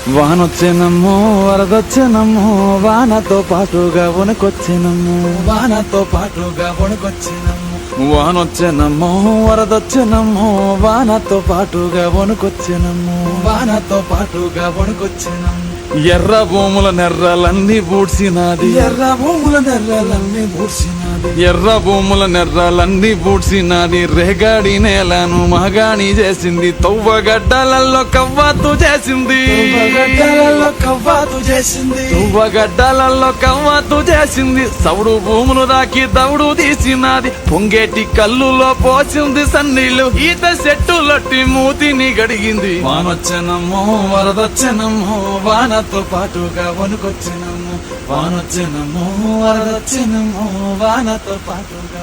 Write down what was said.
వానొచ్చేనమ్మో వరదొచ్చేనమ్మో వానతో పాటుగా వణుకొచ్చేనమ్మో వానతో పాటుగా వణుకొచ్చేనమ్మో వానొచ్చేనమ్మో వరదొచ్చేనమ్మో వానతో పాటుగా వణుకొచ్చేనమ్మో వానతో పాటుగా వణుకొచ్చేనమ్మో ఎర్ర భూముల నెర్రలన్నీ బూడ్సినాది ఎర్ర భూముల నెర్రలన్నీ బూడ్సినాది ఎర్ర భూముల నెర్రలన్నీ బూడ్సినాది రేగాడి నేలను మగాణి చేసింది తవ్వగడ్డలలో కవ్వాతు చేసింది తువ్వగడ్డలలో కవ్వాతు చేసింది సౌడు భూములు రాకి దౌడు తీసినది పొంగేటి కల్లులో పోసింది సన్నీళ్లు ఈత చెట్టులట్టి మూతిని గడిగింది వానొచ్చెనమ్మో వరదొచ్చెనమ్మో వానతో పాటుగా వణుకొచ్చెనమ్మో వానొచ్చెనమ్మో వరదొచ్చెనమ్మో వానతో పాటుగా